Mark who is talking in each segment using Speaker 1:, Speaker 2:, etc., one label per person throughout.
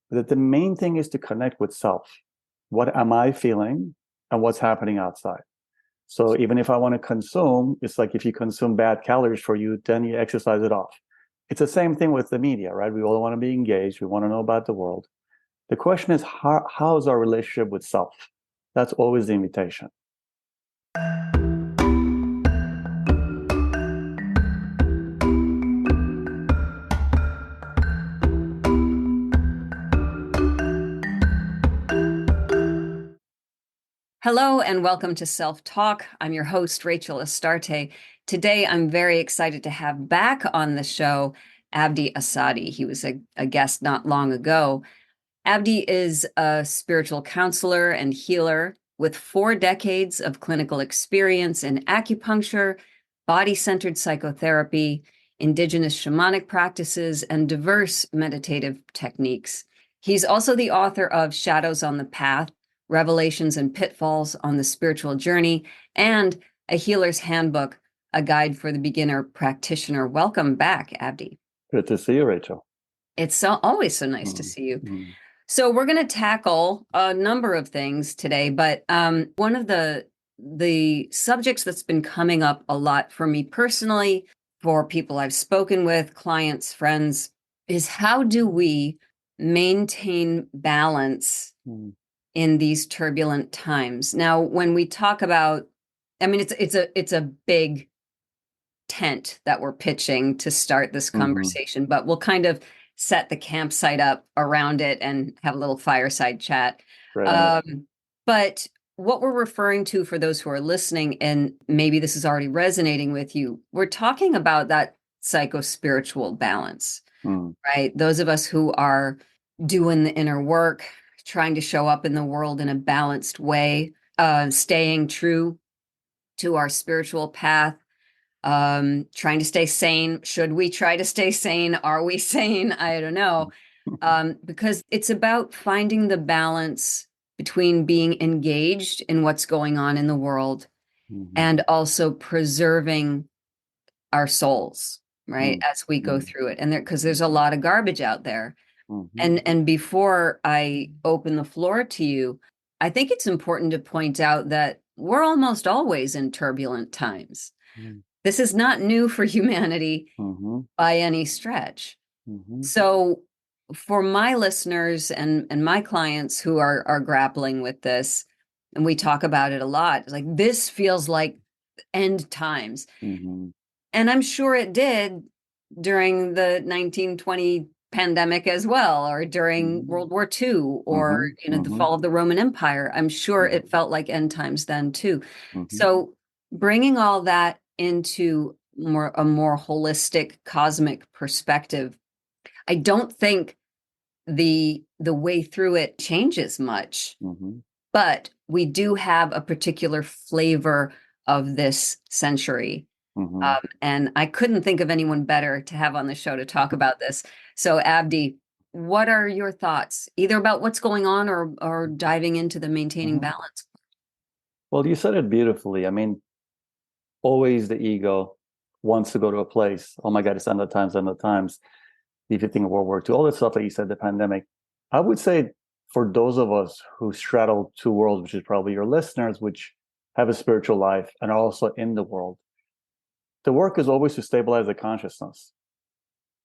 Speaker 1: That the main thing is to connect with self. What am I feeling and what's happening outside? So even if I want to consume, it's like if you consume bad calories for you, then you exercise it off. It's the same thing with the media, right? We all want to be engaged. We want to know about the world. The question is, how's our relationship with self? That's always the invitation.
Speaker 2: Hello and welcome to Self Talk. I'm your host, Rachel Astarte. Today, I'm very excited to have back on the show Abdi Assadi. He was a guest not long ago. Abdi is a spiritual counselor and healer with 4 decades of clinical experience in acupuncture, body-centered psychotherapy, indigenous shamanic practices, and diverse meditative techniques. He's also the author of Shadows on the Path, Revelations and Pitfalls on the Spiritual Journey, and A Healer's Handbook, a guide for the beginner practitioner. Welcome back, Abdi.
Speaker 1: Good to see you, Rachel.
Speaker 2: It's always so nice to see you. So we're going to tackle a number of things today, but one of the subjects that's been coming up a lot for me personally, for people I've spoken with, clients, friends, is how do we maintain balance in these turbulent times? Now, when we talk about, I mean, it's a big tent that we're pitching to start this conversation, but we'll kind of set the campsite up around it and have a little fireside chat.
Speaker 1: Right.
Speaker 2: But what we're referring to, for those who are listening, and maybe this is already resonating with you, we're talking about that psycho-spiritual balance, right? Those of us who are doing the inner work, trying to show up in the world in a balanced way, staying true to our spiritual path, trying to stay sane. Should we try to stay sane? Are we sane? I don't know. Because it's about finding the balance between being engaged in what's going on in the world and also preserving our souls, right? As we go through it. And because there's a lot of garbage out there. And before I open the floor to you, I think it's important to point out that we're almost always in turbulent times. This is not new for humanity by any stretch. So for my listeners and my clients who are grappling with this, and we talk about it a lot, it's like, this feels like end times. And I'm sure it did during the 1920 pandemic as well, or during World War II, or the fall of the Roman Empire. I'm sure it felt like end times then too. So bringing all that into a more holistic cosmic perspective, I don't think the way through it changes much, but we do have a particular flavor of this century. And I couldn't think of anyone better to have on the show to talk about this. So Abdi, what are your thoughts, either about what's going on or diving into the maintaining balance?
Speaker 1: Well, you said it beautifully. I mean, always the ego wants to go to a place. Oh my God, it's end of times, end of times. If you think of World War II, all the stuff that you said, the pandemic, I would say for those of us who straddle 2 worlds, which is probably your listeners, which have a spiritual life and are also in the world, the work is always to stabilize the consciousness.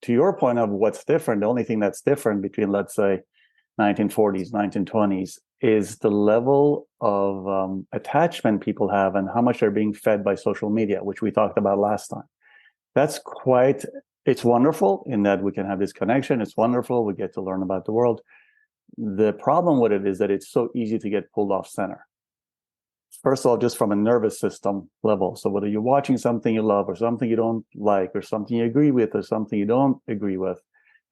Speaker 1: To your point of what's different, the only thing that's different between, let's say, 1940s, 1920s, is the level of attachment people have and how much they're being fed by social media, which we talked about last time. It's wonderful in that we can have this connection. It's wonderful. We get to learn about the world. The problem with it is that it's so easy to get pulled off center. First of all, just from a nervous system level. So whether you're watching something you love or something you don't like or something you agree with or something you don't agree with,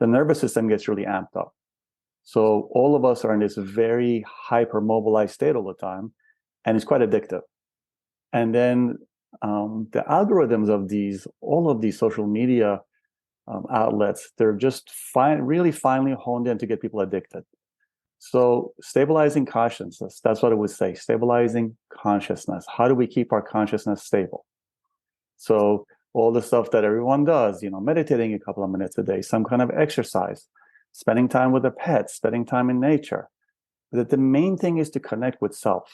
Speaker 1: the nervous system gets really amped up. So all of us are in this very hyper-mobilized state all the time, and it's quite addictive. And then the algorithms of all of these social media outlets, they're just really finely honed in to get people addicted. So stabilizing consciousness, that's what I would say, stabilizing consciousness. How do we keep our consciousness stable? So all the stuff that everyone does, meditating a couple of minutes a day, some kind of exercise, spending time with a pet, spending time in nature. That the main thing is to connect with self.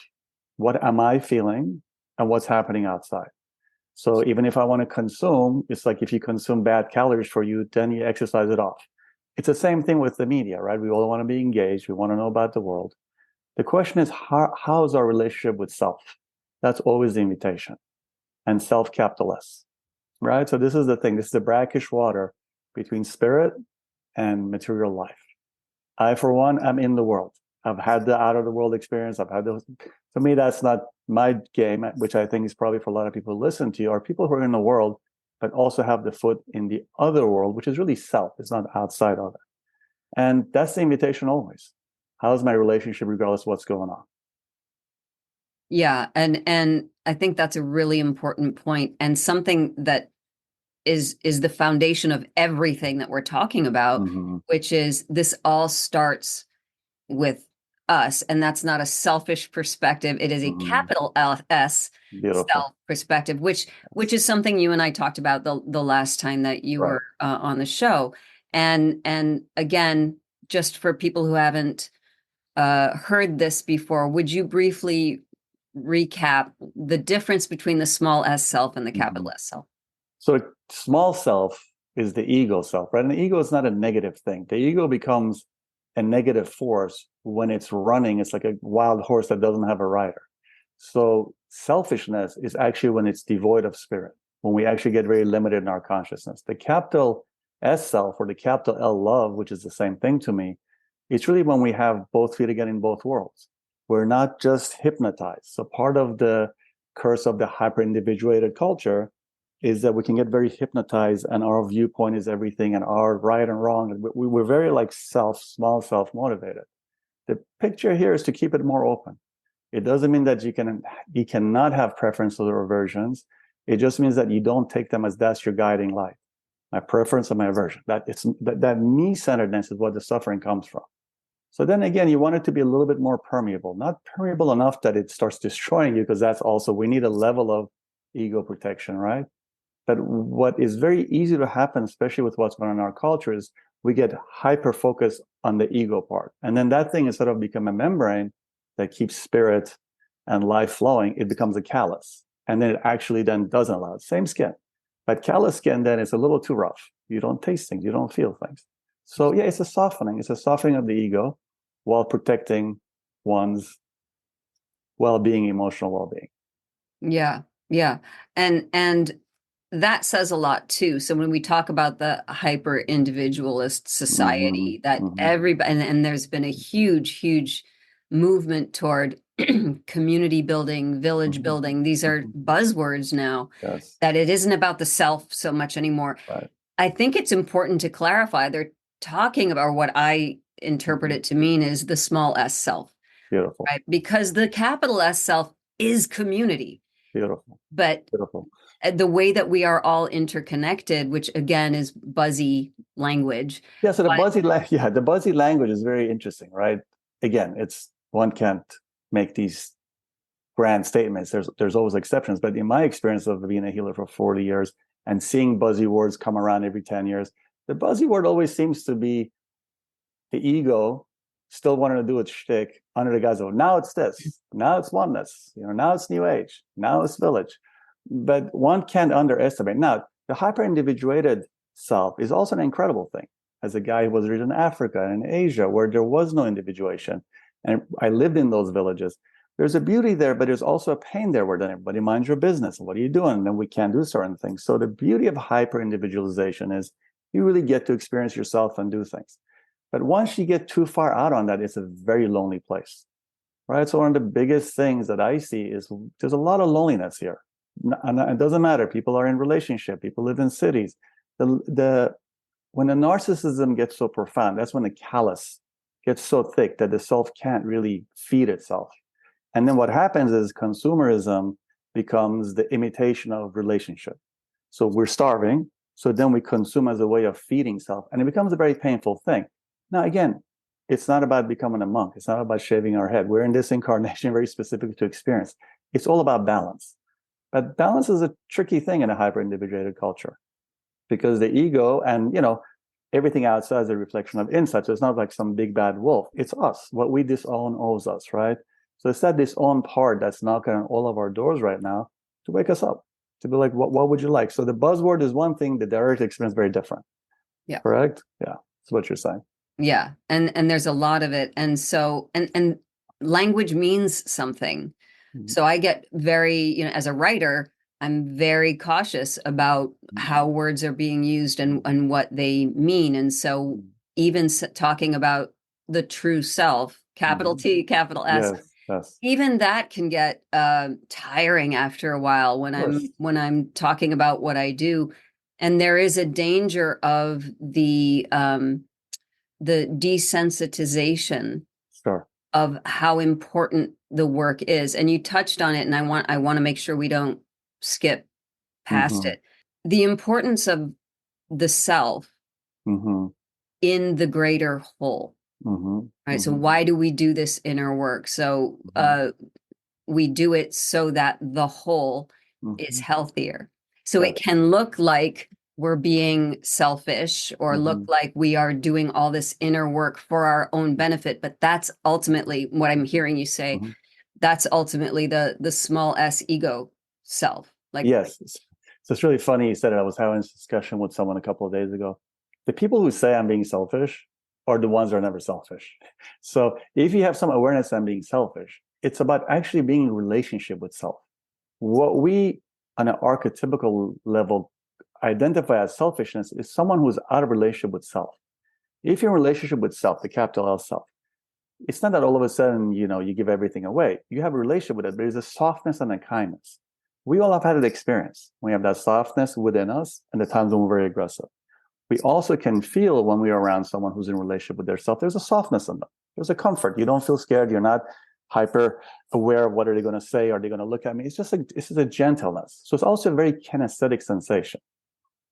Speaker 1: What am I feeling and what's happening outside? So even if I want to consume, it's like if you consume bad calories for you, then you exercise it off. It's the same thing with the media, right? We all want to be engaged. We want to know about the world. The question is, how's our relationship with self? That's always the invitation. And self, capital S, right? So this is the thing. This is the brackish water between spirit and material life. I, for one, am in the world. I've had the out of the world experience. I've had those. For me, that's not my game, which I think is probably for a lot of people who listen to you, are people who are in the world, but also have the foot in the other world, which is really self. It's not outside of it. And that's the invitation always. How's my relationship regardless of what's going on?
Speaker 2: Yeah. And I think that's a really important point, and something that is the foundation of everything that we're talking about, which is this all starts with us. And that's not a selfish perspective. It is a capital S self perspective, which is something you and I talked about the last time that you were on the show. And again, just for people who haven't heard this before, would you briefly recap the difference between the small s self and the capital S self?
Speaker 1: So small self is the ego self, right? And the ego is not a negative thing. The ego becomes a negative force when it's running. It's like a wild horse that doesn't have a rider. So selfishness is actually when it's devoid of spirit, when we actually get very limited in our consciousness. The capital S self, or the capital L love, which is the same thing to me, it's really when we have both feet again in both worlds. We're not just hypnotized. So part of the curse of the hyper-individuated culture is that we can get very hypnotized, and our viewpoint is everything, and our right and wrong. And we're very like small self motivated. The picture here is to keep it more open. It doesn't mean that you cannot have preferences or aversions. It just means that you don't take them as that's your guiding light. My preference and my aversion. That me-centeredness is what the suffering comes from. So then again, you want it to be a little bit more permeable, not permeable enough that it starts destroying you, because that's also, we need a level of ego protection, right? But what is very easy to happen, especially with what's going on in our culture, is we get hyper-focused on the ego part. And then that thing, instead of become a membrane that keeps spirit and life flowing, it becomes a callus. And then it actually then doesn't allow it. Same skin. But callus skin then is a little too rough. You don't taste things. You don't feel things. So yeah, it's a softening. It's a softening of the ego while protecting one's well-being, emotional well-being.
Speaker 2: Yeah. Yeah. And that says a lot too. So when we talk about the hyper-individualist society, that everybody, and there's been a huge movement toward community building, village building. These are buzzwords now.
Speaker 1: Yes.
Speaker 2: That it isn't about the self so much anymore.
Speaker 1: Right.
Speaker 2: I think it's important to clarify. They're talking about, what I interpret it to mean, is the small s self.
Speaker 1: Beautiful.
Speaker 2: Right? Because the capital S self is community.
Speaker 1: Beautiful.
Speaker 2: But
Speaker 1: Beautiful.
Speaker 2: The way that we are all interconnected, which again is buzzy language.
Speaker 1: Yeah, so the buzzy language is very interesting, right? Again, one can't make these grand statements. There's always exceptions, but in my experience of being a healer for 40 years and seeing buzzy words come around every 10 years, the buzzy word always seems to be the ego still wanting to do its shtick under the guise of, now it's this, now it's oneness, now it's new age, now it's village. But one can't underestimate. Now, the hyper-individuated self is also an incredible thing. As a guy who was raised in Africa and in Asia, where there was no individuation, and I lived in those villages, there's a beauty there, but there's also a pain there where then everybody minds your business. What are you doing? And then we can't do certain things. So the beauty of hyper-individualization is you really get to experience yourself and do things. But once you get too far out on that, it's a very lonely place, right? So one of the biggest things that I see is there's a lot of loneliness here. And it doesn't matter. People are in relationship. People live in cities. When the narcissism gets so profound, that's when the callus gets so thick that the self can't really feed itself. And then what happens is consumerism becomes the imitation of relationship. So we're starving. So then we consume as a way of feeding self. And it becomes a very painful thing. Now, again, it's not about becoming a monk. It's not about shaving our head. We're in this incarnation very specific to experience. It's all about balance. But balance is a tricky thing in a hyper-individuated culture, because the ego, and everything outside is a reflection of inside. So it's not like some big bad wolf. It's us. What we disown owes us, right? So it's that disown part that's knocking on all of our doors right now to wake us up, to be like, what would you like? So the buzzword is one thing, the direct experience very different.
Speaker 2: Yeah.
Speaker 1: Correct? Yeah. That's what you're saying.
Speaker 2: Yeah. And there's a lot of it. And so, and language means something.
Speaker 1: Mm-hmm.
Speaker 2: So I get very, as a writer, I'm very cautious about how words are being used and what they mean. And so even talking about the true self, capital T, capital S,
Speaker 1: yes.
Speaker 2: even that can get tiring after a while when I'm talking about what I do. And there is a danger of the desensitization of how important the work is. And you touched on it, and I want to make sure we don't skip past it. The importance of the self in the greater whole. Right. So why do we do this inner work? So we do it so that the whole is healthier. So it can look like we're being selfish or look like we are doing all this inner work for our own benefit. But that's ultimately what I'm hearing you say. That's ultimately the small s ego self. Like,
Speaker 1: yes. So it's really funny you said it. I was having this discussion with someone a couple of days ago. The people who say I'm being selfish are the ones that are never selfish. So if you have some awareness I'm being selfish, it's about actually being in relationship with self. What we, on an archetypical level, identify as selfishness is someone who's out of relationship with self. If you're in relationship with self, the capital L self, it's not that all of a sudden, you give everything away. You have a relationship with it, but there's a softness and a kindness. We all have had an experience. We have that softness within us and the times when we're very aggressive. We also can feel when we are around someone who's in relationship with their self, there's a softness in them. There's a comfort. You don't feel scared. You're not hyper aware of what are they going to say. Are they going to look at me? It's just this is a gentleness. So it's also a very kinesthetic sensation,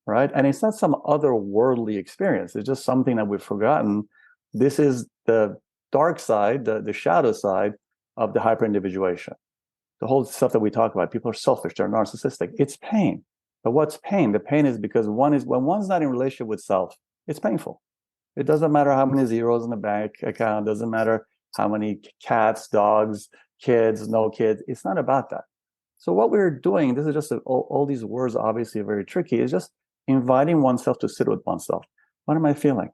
Speaker 1: right? And it's not some otherworldly experience. It's just something that we've forgotten. This is the dark side, the shadow side of the hyper-individuation. The whole stuff that we talk about, people are selfish, they're narcissistic. It's pain. But what's pain? The pain is because when one's not in relationship with self, it's painful. It doesn't matter how many zeros in the bank account, doesn't matter how many cats, dogs, kids, no kids. It's not about that. So what we're doing, this is just all these words obviously are very tricky, is just inviting oneself to sit with oneself. What am I feeling?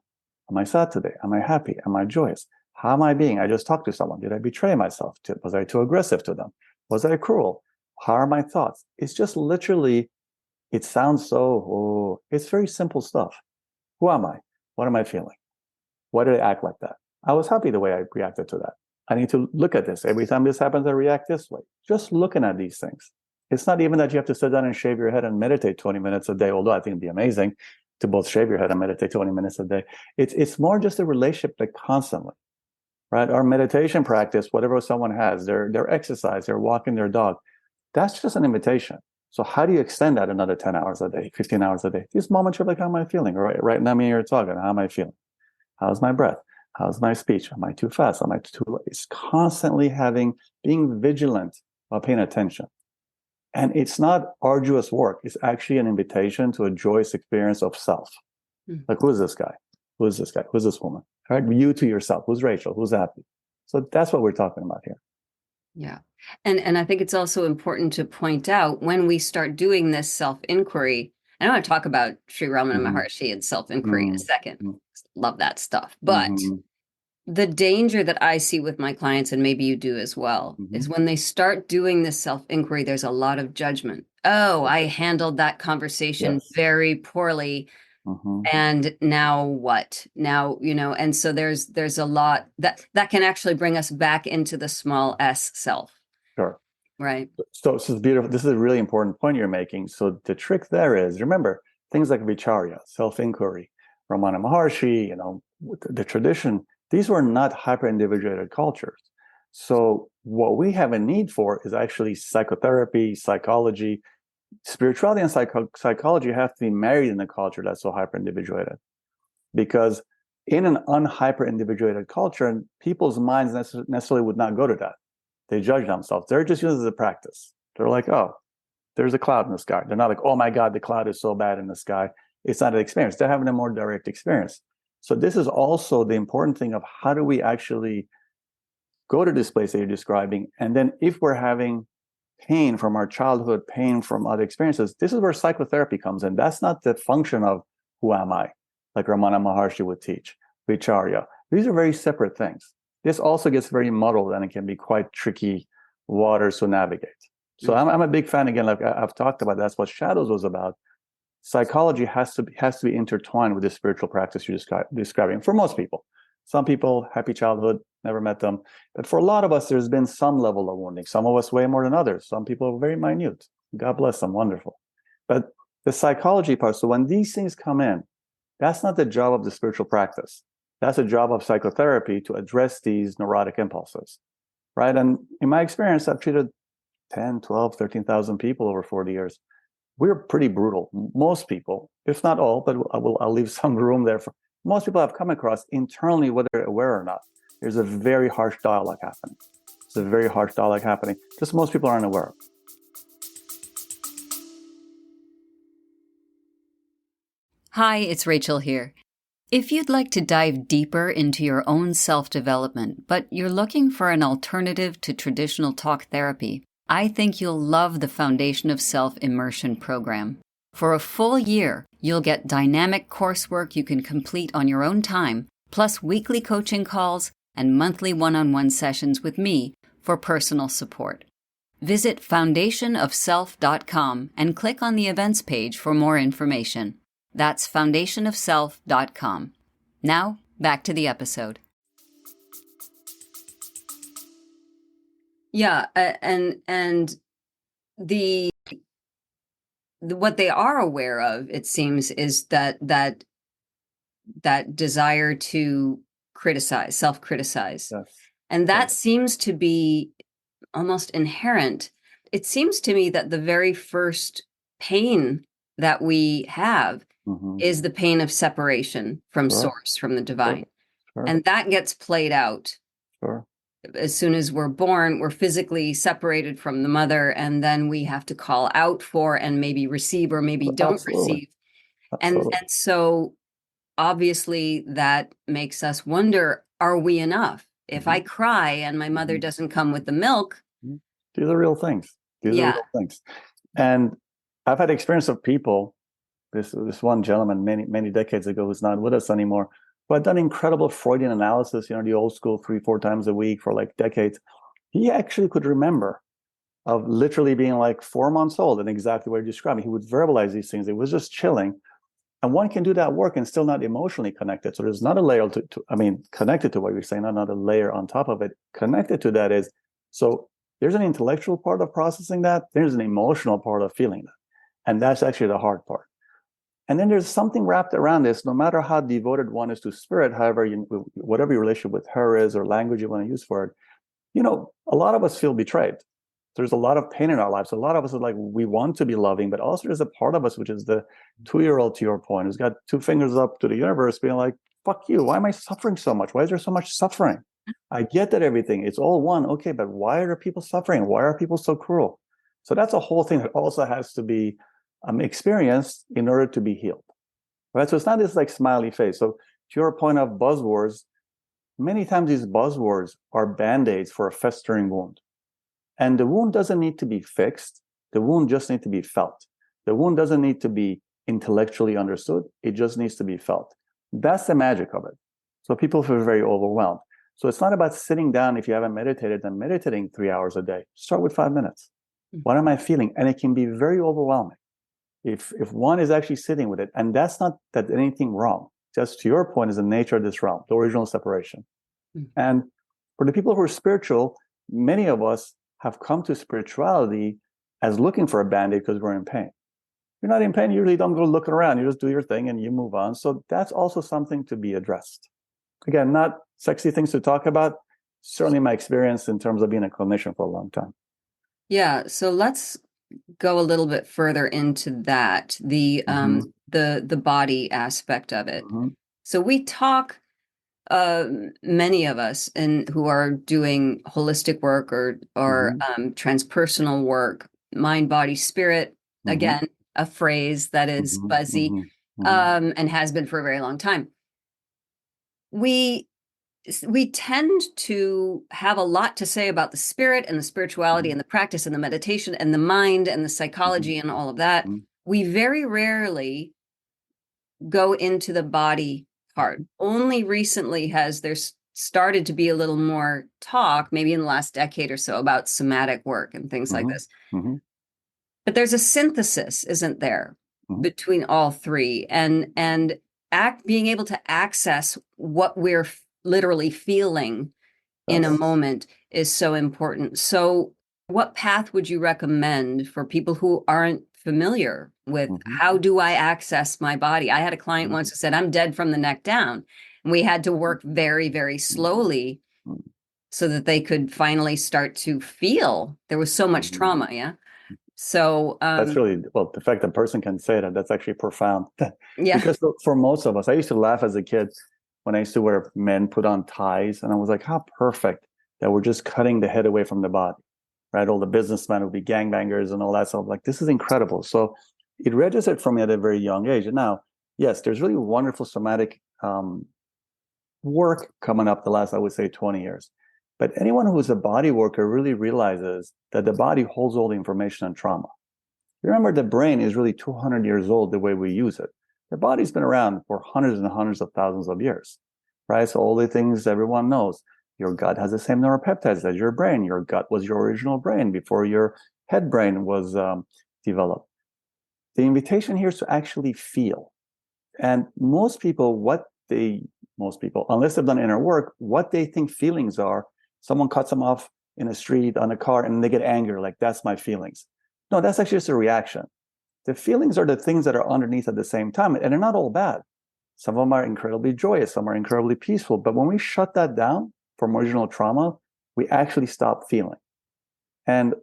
Speaker 1: Am I sad today? Am I happy? Am I joyous? How am I being? I just talked to someone. Did I betray myself? Was I too aggressive to them? Was I cruel? How are my thoughts? It's just literally, it sounds it's very simple stuff. Who am I? What am I feeling? Why did I act like that? I was happy the way I reacted to that. I need to look at this. Every time this happens, I react this way. Just looking at these things. It's not even that you have to sit down and shave your head and meditate 20 minutes a day, although I think it'd be amazing to both shave your head and meditate 20 minutes a day. It's more just a relationship like constantly, right? Our meditation practice, whatever someone has, their exercise, they're walking their dog, that's just an invitation. So how do you extend that another 10 hours a day, 15 hours a day? These moments you're like, how am I feeling? Right now, you're talking, how am I feeling? How's my breath? How's my speech? Am I too fast? Am I too low? It's constantly being vigilant while paying attention. And it's not arduous work. It's actually an invitation to a joyous experience of self. Like, who is this guy? Who is this guy? Who's this woman? All right, you to yourself. Who's Rachel? Who's Abdi? So that's what we're talking about here.
Speaker 2: Yeah. And I think it's also important to point out when we start doing this self-inquiry, and I want to talk about Sri Ramana Maharshi and self-inquiry in a second. Love that stuff. But the danger that I see with my clients, and maybe you do as well, is when they start doing this self-inquiry, there's a lot of judgment. Oh, I handled that conversation very poorly. And now what? Now, and so there's a lot that can actually bring us back into the small s self.
Speaker 1: Sure.
Speaker 2: Right.
Speaker 1: So this is beautiful. This is a really important point you're making. So the trick there is, remember, things like vicharya, self-inquiry, Ramana Maharshi, the tradition, these were not hyper-individuated cultures. So what we have a need for is actually psychotherapy, psychology. Spirituality and psychology have to be married in a culture that's so hyper-individuated. Because in an unhyper-individuated culture, people's minds necessarily would not go to that. They judge themselves. They're just used as a practice. They're like, oh, there's a cloud in the sky. They're not like, oh my God, the cloud is so bad in the sky. it's not an experience. They're having a more direct experience. So this is also the important thing of how do we actually go to this place that you're describing. And then if we're having pain from our childhood, pain from other experiences, this is where psychotherapy comes in. That's not the function of who am I, like Ramana Maharshi would teach, Vicharya. These are very separate things. This also gets very muddled and it can be quite tricky waters to navigate. So I'm a big fan, again, like I've talked about, that's what Shadows was about. Psychology has to be intertwined with the spiritual practice you're describing for most people. Some people, happy childhood, never met them. But for a lot of us, there's been some level of wounding. Some of us way more than others. Some people are very minute. God bless them, wonderful. But the psychology part, so when these things come in, that's not the job of the spiritual practice. That's a job of psychotherapy to address these neurotic impulses, right? And in my experience, I've treated 10, 12, 13,000 people over 40 years. We're pretty brutal. Most people, if not all, but I'll leave some room there for most people I've come across internally, whether they're aware or not. There's a very harsh dialogue happening. It's a very harsh dialogue happening. Just most people aren't aware of.
Speaker 2: Hi, it's Rachel here. If you'd like to dive deeper into your own self-development, but you're looking for an alternative to traditional talk therapy, I think you'll love the Foundation of Self Immersion program. For a full year, you'll get dynamic coursework you can complete on your own time, plus weekly coaching calls and monthly one-on-one sessions with me for personal support. Visit foundationofself.com and click on the events page for more information. That's foundationofself.com. Now, back to the episode. Yeah, and the what they are aware of, it seems, is that desire to criticize, self-criticize.
Speaker 1: Yes.
Speaker 2: And that seems to be almost inherent. It seems to me that the very first pain that we have is the pain of separation from source, from the divine. And that gets played out. As soon as we're born, we're physically separated from the mother, and then we have to call out for and maybe receive or maybe don't receive. And so obviously that makes us wonder, are we enough? If I cry and my mother doesn't come with the milk.
Speaker 1: These are real things. These are real things. And I've had experience of people, this one gentleman many decades ago who's not with us anymore, who had done incredible Freudian analysis, the old school 3-4 times a week for like decades. He actually could remember of literally being like 4 months old and exactly what you're describing. He would verbalize these things. It was just chilling. And one can do that work and still not emotionally connected. So there's not a layer connected to what you're saying, not a layer on top of it. Connected to that is, so there's an intellectual part of processing that. There's an emotional part of feeling that. And that's actually the hard part. And then there's something wrapped around this, no matter how devoted one is to spirit, however, whatever your relationship with her is or language you want to use for it, a lot of us feel betrayed. There's a lot of pain in our lives. A lot of us are like, we want to be loving, but also there's a part of us, which is the 2-year-old, to your point, who's got 2 fingers up to the universe being like, fuck you. Why am I suffering so much? Why is there so much suffering? I get that everything, it's all one. Okay, but why are people suffering? Why are people so cruel? So that's a whole thing that also has to be experienced in order to be healed, right? So it's not this like smiley face. So to your point of buzzwords, many times these buzzwords are band-aids for a festering wound. And the wound doesn't need to be fixed. The wound just needs to be felt. The wound doesn't need to be intellectually understood. It just needs to be felt. That's the magic of it. So people feel very overwhelmed. So it's not about sitting down, if you haven't meditated, and meditating 3 hours a day. Start with 5 minutes. What am I feeling? And it can be very overwhelming if one is actually sitting with it. And that's not that anything wrong. Just to your point is the nature of this realm, the original separation. And for the people who are spiritual, many of us have come to spirituality as looking for a band-aid because we're in pain. You're not in pain, you usually don't go looking around. You just do your thing and you move on. So that's also something to be addressed. Again, not sexy things to talk about. Certainly my experience in terms of being a clinician for a long time.
Speaker 2: Yeah. So let's go a little bit further into that, the body aspect of it. So we talk, many of us who are doing holistic work or transpersonal work, mind, body, spirit, again, a phrase that is buzzy. and has been for a very long time. We tend to have a lot to say about the spirit and the spirituality and the practice and the meditation and the mind and the psychology and all of that. We very rarely go into the body part. Only recently has there started to be a little more talk, maybe in the last decade or so, about somatic work and things like this. But there's a synthesis, isn't there, between all three, and being able to access what we're literally feeling in a moment is so important. So what path would you recommend for people who aren't familiar with how do I access my body? I had a client once who said, I'm dead from the neck down. And we had to work very, very slowly so that they could finally start to feel. There was so much trauma. Yeah. So
Speaker 1: that's really, well, the fact that a person can say that, that's actually profound.
Speaker 2: Yeah.
Speaker 1: Because for most of us, I used to laugh as a kid when I used to wear men put on ties, and I was like, how perfect that we're just cutting the head away from the body, right? All the businessmen would be gangbangers and all that stuff. Like, this is incredible. So it registered for me at a very young age. And now, yes, there's really wonderful somatic work coming up the last, I would say, 20 years. But anyone who's a body worker really realizes that the body holds all the information on trauma. Remember, the brain is really 200 years old the way we use it. The body's been around for hundreds and hundreds of thousands of years, right? So all the things everyone knows. Your gut has the same neuropeptides as your brain. Your gut was your original brain before your head brain was developed. The invitation here is to actually feel. And most people, unless they've done inner work, what they think feelings are, someone cuts them off in a street, on a car, and they get angry, like, that's my feelings. No, that's actually just a reaction. The feelings are the things that are underneath at the same time, and they're not all bad. Some of them are incredibly joyous, some are incredibly peaceful. But when we shut that down from original trauma, we actually stop feeling. And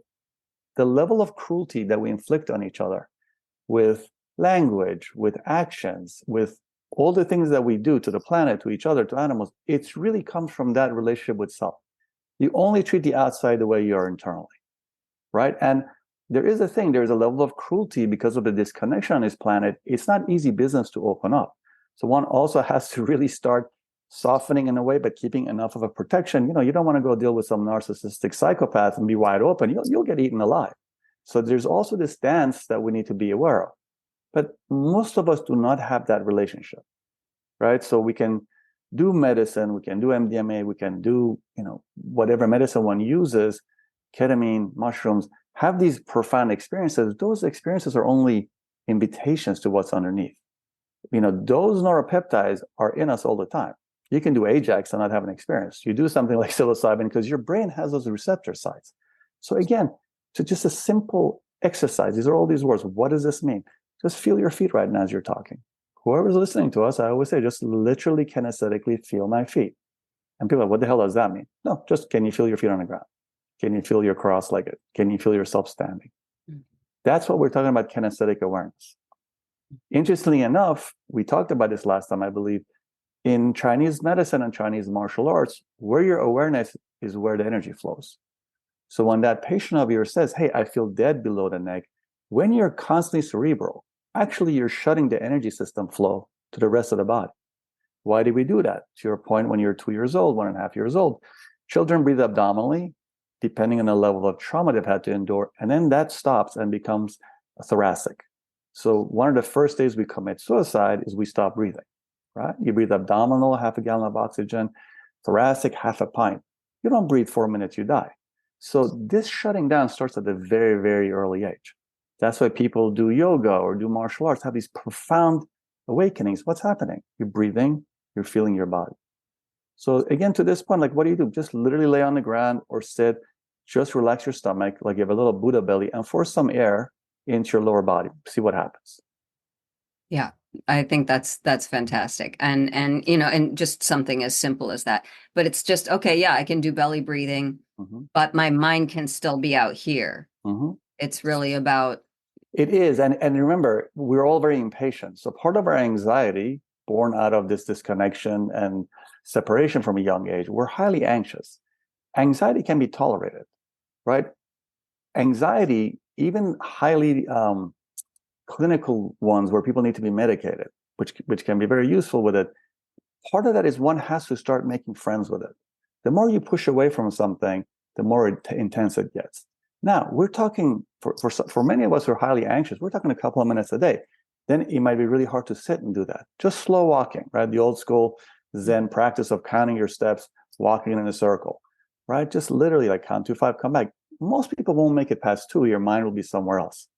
Speaker 1: the level of cruelty that we inflict on each other with language, with actions, with all the things that we do to the planet, to each other, to animals, it really comes from that relationship with self. You only treat the outside the way you are internally, right? And there's a level of cruelty because of the disconnection on this planet. It's not easy business to open up. So one also has to really start softening in a way, but keeping enough of a protection. You don't want to go deal with some narcissistic psychopath and be wide open. You'll get eaten alive. So there's also this dance that we need to be aware of. But most of us do not have that relationship, right? So we can do medicine, we can do MDMA, we can do, whatever medicine one uses, ketamine, mushrooms, have these profound experiences. Those experiences are only invitations to what's underneath. Those neuropeptides are in us all the time. You can do Ajax and not have an experience. You do something like psilocybin because your brain has those receptor sites. So again, to just a simple exercise, these are all these words. What does this mean? Just feel your feet right now as you're talking. Whoever's listening to us, I always say, just literally kinesthetically feel my feet. And people are like, what the hell does that mean? No, just, can you feel your feet on the ground? Can you feel your cross-legged? Can you feel yourself standing? That's what we're talking about, kinesthetic awareness. Interestingly enough, we talked about this last time, I believe, in Chinese medicine and Chinese martial arts, where your awareness is where the energy flows. So when that patient of yours says, hey, I feel dead below the neck, when you're constantly cerebral, actually you're shutting the energy system flow to the rest of the body. Why do we do that? To your point, when you're 2 years old, 1.5 years old, children breathe abdominally, depending on the level of trauma they've had to endure, and then that stops and becomes thoracic. So one of the first days we commit suicide is we stop breathing, right? You breathe abdominal, 1/2 gallon of oxygen, thoracic, 1/2 pint. You don't breathe 4 minutes, you die. So this shutting down starts at a very, very early age. That's why people do yoga or do martial arts, have these profound awakenings. What's happening? You're breathing, you're feeling your body. So again, to this point, like, what do? Just literally lay on the ground or sit, just relax your stomach, like you have a little Buddha belly, and force some air into your lower body. See what happens.
Speaker 2: Yeah, I think that's fantastic. And just something as simple as that. But it's just, okay, yeah, I can do belly breathing, but my mind can still be out here. It's really about...
Speaker 1: It is. And remember, we're all very impatient. So part of our anxiety, born out of this disconnection and separation from a young age, we're highly anxious. Anxiety can be tolerated, right? Anxiety, even highly clinical ones where people need to be medicated, which can be very useful with it. Part of that is one has to start making friends with it. The more you push away from something, the more intense it gets. Now, we're talking for many of us who are highly anxious, we're talking a couple of minutes a day. Then it might be really hard to sit and do that. Just slow walking, right? The old school Zen practice of counting your steps, walking in a circle, right? Just literally like count to 5, come back. Most people won't make it past 2. Your mind will be somewhere else.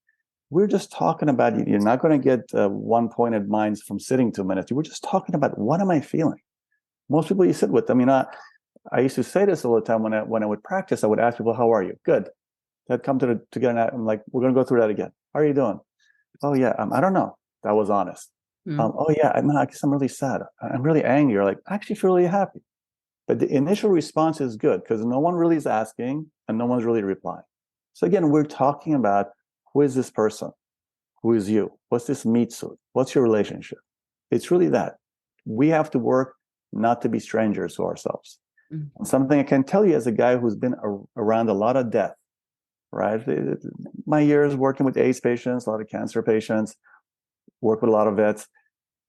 Speaker 1: We're just talking about, you're not going to get one-pointed minds from sitting 2 minutes. We're just talking about, what am I feeling? Most people you sit with them, I used to say this all the time when I would practice. I would ask people, "How are you?" "Good." They'd come together. I'm like, "We're going to go through that again. How are you doing?" "Oh yeah, I don't know." That was honest. "Oh yeah, I guess I'm really sad. I'm really angry." Or like, "I actually feel really happy." But the initial response is good because no one really is asking and no one's really replying. So again, we're talking about, who is this person? Who is you? What's this meat suit? What's your relationship? It's really that. We have to work not to be strangers to ourselves. And something I can tell you as a guy who's been around a lot of death, right? My years working with AIDS patients, a lot of cancer patients, work with a lot of vets.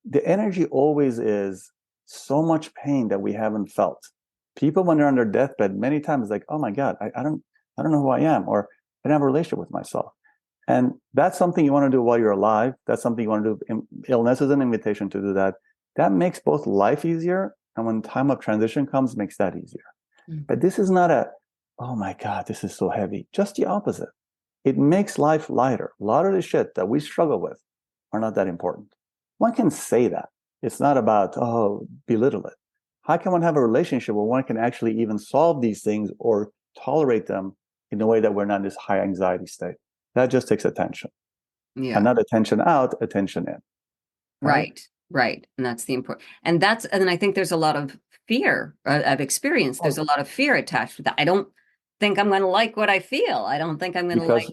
Speaker 1: The energy always is so much pain that we haven't felt. People, when they're on their deathbed, many times like, "Oh my God, I don't know who I am," or "I don't have a relationship with myself." And that's something you want to do while you're alive. That's something you want to do. Illness is an invitation to do that. That makes both life easier, and when time of transition comes, makes that easier. But this is not "Oh my God, this is so heavy." Just the opposite. It makes life lighter. A lot of the shit that we struggle with are not that important. One can say that. It's not about, belittle it. How can one have a relationship where one can actually even solve these things or tolerate them in a way that we're not in this high anxiety state? That just takes attention.
Speaker 2: Yeah.
Speaker 1: And not attention out, attention in.
Speaker 2: Right. And that's the important. And then I think there's a lot of fear. I've experienced there's a lot of fear attached to that. I don't think I'm going to like what I feel. I don't think I'm going to like.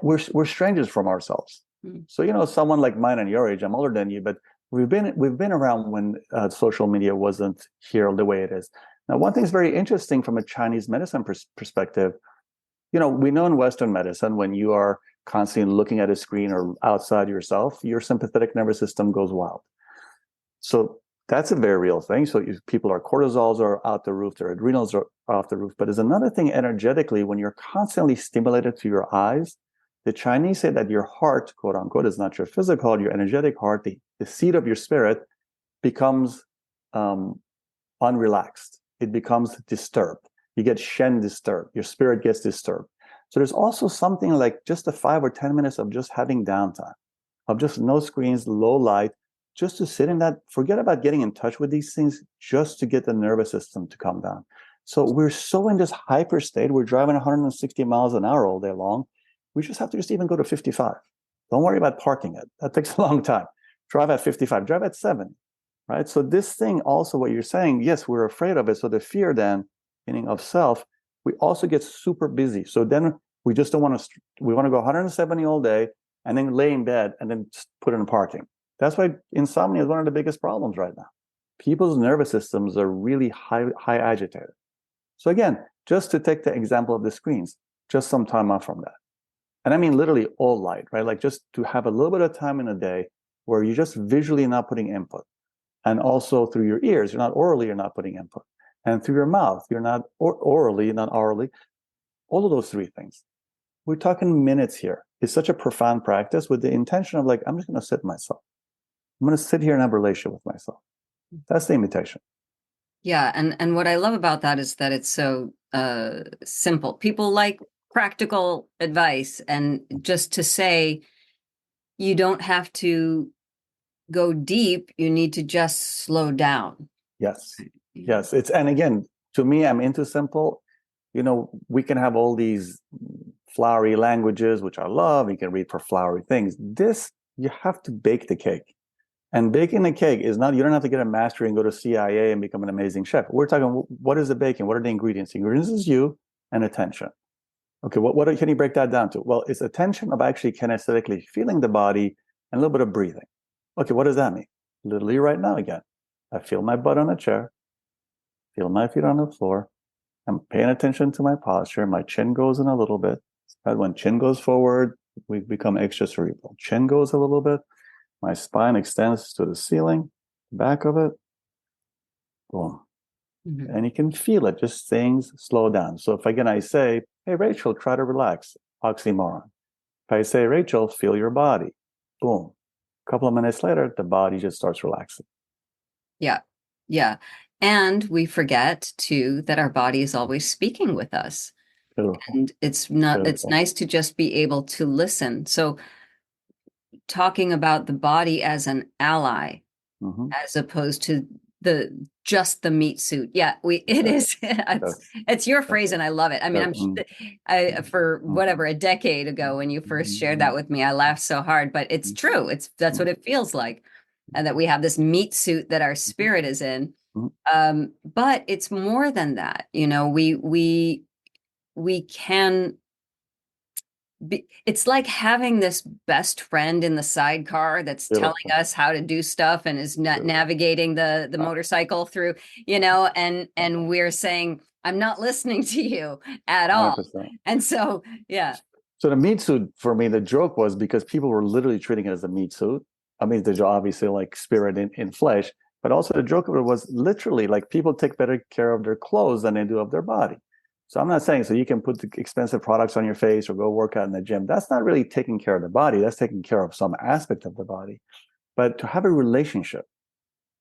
Speaker 1: We're strangers from ourselves. So someone like mine and your age, I'm older than you, but we've been around when social media wasn't here the way it is. Now, one thing is very interesting from a Chinese medicine perspective. We know in Western medicine, when you are constantly looking at a screen or outside yourself, your sympathetic nervous system goes wild. So that's a very real thing. So cortisols are out the roof, their adrenals are off the roof. But there's another thing energetically, when you're constantly stimulated to your eyes, the Chinese say that your heart, quote unquote, is not your physical heart, your energetic heart, the seat of your spirit becomes unrelaxed. It becomes disturbed. You get Shen disturbed. Your spirit gets disturbed. So there's also something like just the 5 or 10 minutes of just having downtime, of just no screens, low light, just to sit in that, forget about getting in touch with these things, just to get the nervous system to calm down. So we're so in this hyper state. We're driving 160 miles an hour all day long. We just have to just even go to 55. Don't worry about parking it. That takes a long time. Drive at 55, drive at 70, right? So this thing also, what you're saying, yes, we're afraid of it. So the fear then, meaning of self, we also get super busy. So then we just don't want to, we want to go 170 all day and then lay in bed and then just put it in parking. That's why insomnia is one of the biggest problems right now. People's nervous systems are really high agitated. So again, just to take the example of the screens, just some time off from that. And I mean literally all light, right? Like just to have a little bit of time in a day where you're just visually not putting input. And also through your ears, you're not orally, you're not putting input. And through your mouth, you're not orally, not orally. All of those 3 things. We're talking minutes here. It's such a profound practice with the intention of like, I'm just going to sit myself. I'm going to sit here and have a relationship with myself. That's the invitation.
Speaker 2: Yeah. And what I love about that is that it's so simple. People like practical advice, and just to say, you don't have to go deep. You need to just slow down.
Speaker 1: Yes. Yes. And again, to me, I'm into simple. We can have all these flowery languages, which I love. You can read for flowery things. This, you have to bake the cake. And baking the cake is not, you don't have to get a mastery and go to CIA and become an amazing chef. We're talking, what is the baking? What are the ingredients? The ingredients is you and attention. Okay, what can you break that down to? Well, it's attention of actually kinesthetically feeling the body and a little bit of breathing. Okay, what does that mean? Literally right now again, I feel my butt on a chair, feel my feet on the floor. I'm paying attention to my posture. My chin goes in a little bit. Right? When chin goes forward, we become extra cerebral. Chin goes a little bit. My spine extends to the ceiling, back of it. Boom.
Speaker 2: Mm-hmm.
Speaker 1: And you can feel it, just things slow down. So if again I say, hey, Rachel, try to relax, oxymoron. If I say, Rachel, feel your body, boom. A couple of minutes later, the body just starts relaxing.
Speaker 2: Yeah. Yeah. And we forget too that our body is always speaking with us.
Speaker 1: Beautiful.
Speaker 2: And it's
Speaker 1: Beautiful.
Speaker 2: nice to just be able to listen. So talking about the body as an ally, as opposed to just the meat suit. Yeah, it is. It's your phrase and I love it. I mean, for whatever, a decade ago when you first shared that with me, I laughed so hard, but it's true. That's what it feels like. And that we have this meat suit that our spirit is in. But it's more than that. We can it's like having this best friend in the sidecar that's telling us how to do stuff and is navigating the motorcycle through, and we're saying, I'm not listening to you at all.
Speaker 1: 100%.
Speaker 2: And so, yeah.
Speaker 1: So the meat suit, for me, the joke was because people were literally treating it as a meat suit. I mean, there's obviously like spirit in flesh, but also the joke of it was literally like people take better care of their clothes than they do of their body. So I'm not saying so you can put the expensive products on your face or go work out in the gym. That's not really taking care of the body. That's taking care of some aspect of the body. But to have a relationship,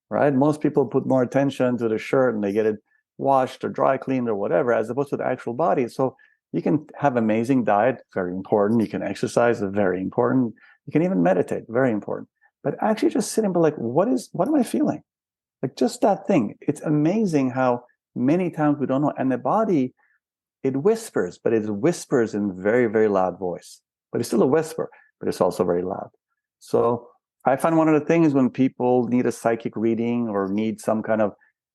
Speaker 1: right? Most people put more attention to the shirt and they get it washed or dry cleaned or whatever, as opposed to the actual body. So you can have amazing diet, very important. You can exercise, very important. You can even meditate, very important. But actually just sitting, but like, what am I feeling? Like just that thing. It's amazing how many times we don't know. And the body, it whispers, but it whispers in very, very loud voice. But it's still a whisper, but it's also very loud. So I find one of the things when people need a psychic reading or need some kind of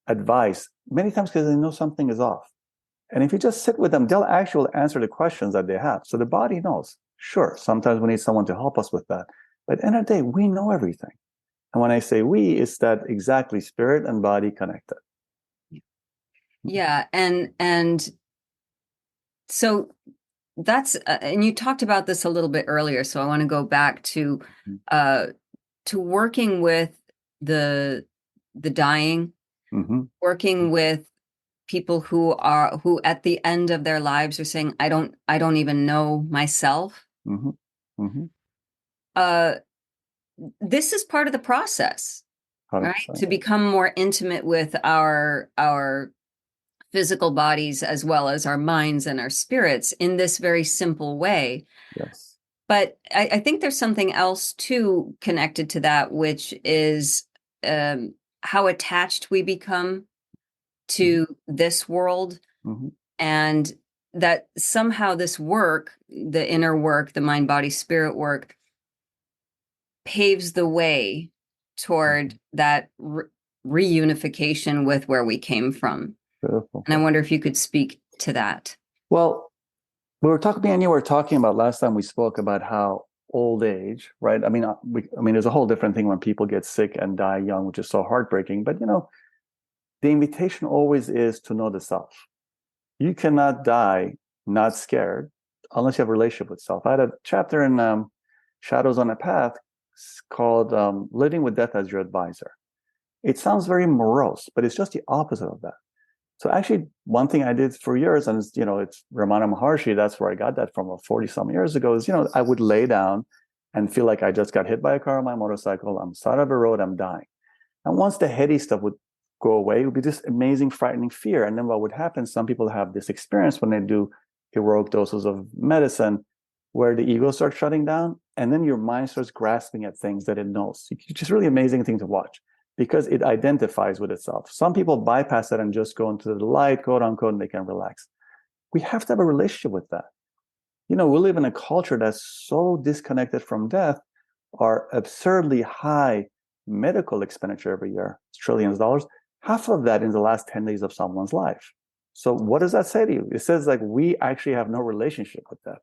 Speaker 1: advice, many times because they know something is off. And if you just sit with them, they'll actually answer the questions that they have. So the body knows. Sure, sometimes we need someone to help us with that. But at the end of the day, we know everything. And when I say we, it's that exactly spirit and body connected.
Speaker 2: Yeah. And so that's, and you talked about this a little bit earlier. So I want to go back to working with the dying, working with people who at the end of their lives are saying, I don't even know myself. This is part of the process, 100%. Right? To become more intimate with our physical bodies as well as our minds and our spirits in this very simple way.
Speaker 1: Yes.
Speaker 2: But I think there's something else too connected to that, which is how attached we become to this world, and that somehow this work, the inner work, the mind, body, spirit work, paves the way toward that reunification with where we came from. Beautiful. And I wonder if you could speak to that.
Speaker 1: Well, me and you were talking about last time we spoke about how old age, right? I mean, there's a whole different thing when people get sick and die young, which is so heartbreaking. But the invitation always is to know the self. You cannot die not scared unless you have a relationship with self. I had a chapter in Shadows on a Path called Living with Death as Your Advisor. It sounds very morose, but it's just the opposite of that. So actually, one thing I did for years, and it's Ramana Maharshi, that's where I got that from 40-some years ago, is, I would lay down and feel like I just got hit by a car on my motorcycle. I'm side of a road, I'm dying. And once the heady stuff would go away, it would be this amazing, frightening fear. And then what would happen, some people have this experience when they do heroic doses of medicine, where the ego starts shutting down, and then your mind starts grasping at things that it knows. It's just really amazing thing to watch, because it identifies with itself. Some people bypass it and just go into the light, quote unquote, and they can relax. We have to have a relationship with that. We live in a culture that's so disconnected from death. Our absurdly high medical expenditure every year, trillions of dollars, half of that in the last 10 days of someone's life. So what does that say to you? It says like we actually have no relationship with death.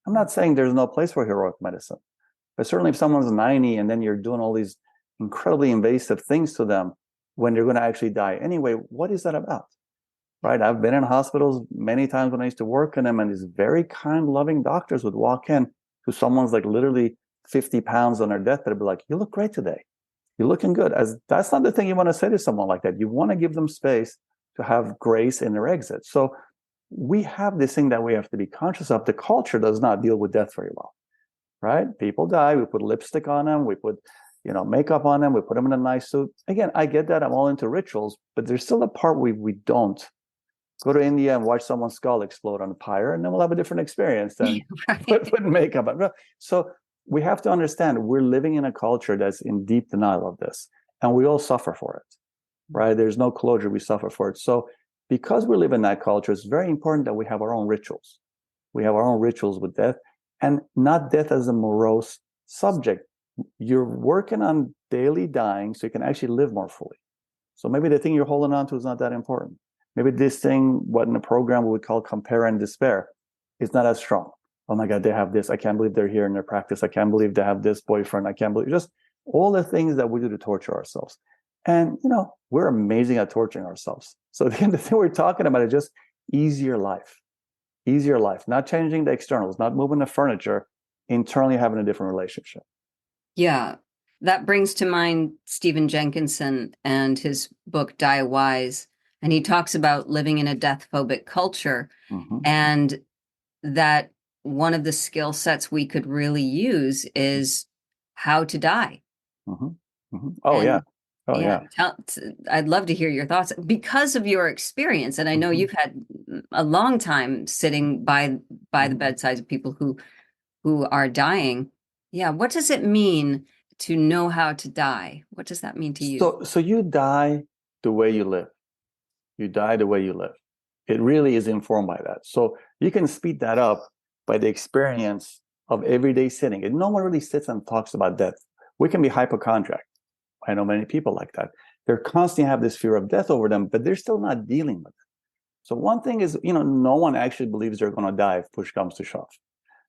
Speaker 1: I'm not saying there's no place for heroic medicine, but certainly if someone's 90 and then you're doing all these incredibly invasive things to them when they're going to actually die anyway, what is that about? Right? I've been in hospitals many times when I used to work in them, and these very kind, loving doctors would walk in to someone's like literally 50 pounds on their deathbed, they'll be like, you look great today. You're looking good. As that's not the thing you want to say to someone like that. You want to give them space to have grace in their exit. So we have this thing that we have to be conscious of. The culture does not deal with death very well, right? People die. We put lipstick on them. We put, makeup on them. We put them in a nice suit. Again, I get that. I'm all into rituals, but there's still a part we don't. Go to India and watch someone's skull explode on a pyre, and then we'll have a different experience than put makeup on. So we have to understand we're living in a culture that's in deep denial of this, and we all suffer for it, right? There's no closure. We suffer for it. So because we live in that culture, it's very important that we have our own rituals. We have our own rituals with death, and not death as a morose subject. You're working on daily dying so you can actually live more fully. So maybe the thing you're holding on to is not that important. Maybe this thing, what in a program we would call compare and despair, is not as strong. Oh my God, they have this. I can't believe they're here in their practice. I can't believe they have this boyfriend. I can't believe just all the things that we do to torture ourselves. And, we're amazing at torturing ourselves. So the thing we're talking about is just easier life, not changing the externals, not moving the furniture, internally having a different relationship.
Speaker 2: Yeah. That brings to mind Stephen Jenkinson and his book, Die Wise. And he talks about living in a death-phobic culture, and that one of the skill sets we could really use is how to die.
Speaker 1: Oh, and, yeah.
Speaker 2: I'd love to hear your thoughts because of your experience. And I know you've had a long time sitting by the bedsides of people who are dying. Yeah. What does it mean to know how to die? What does that mean to you?
Speaker 1: So you die the way you live. You die the way you live. It really is informed by that. So you can speed that up by the experience of everyday sitting. And no one really sits and talks about death. We can be hypochondriac. I know many people like that. They're constantly have this fear of death over them, but they're still not dealing with it. So one thing is, no one actually believes they're going to die if push comes to shove.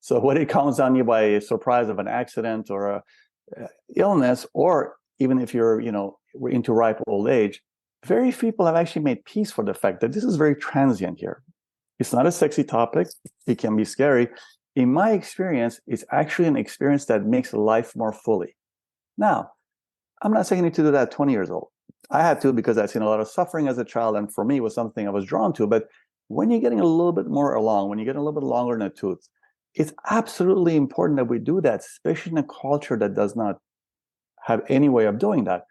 Speaker 1: So when it comes on you by a surprise of an accident or a illness, or even if you're, we're into ripe old age, very few people have actually made peace for the fact that this is very transient here. It's not a sexy topic. It can be scary. In my experience, it's actually an experience that makes life more fully. Now, I'm not saying you need to do that at 20 years old. I had to because I've seen a lot of suffering as a child, and for me, it was something I was drawn to. But when you're getting a little bit more along, when you're getting a little bit longer in the tooth, it's absolutely important that we do that, especially in a culture that does not have any way of doing that.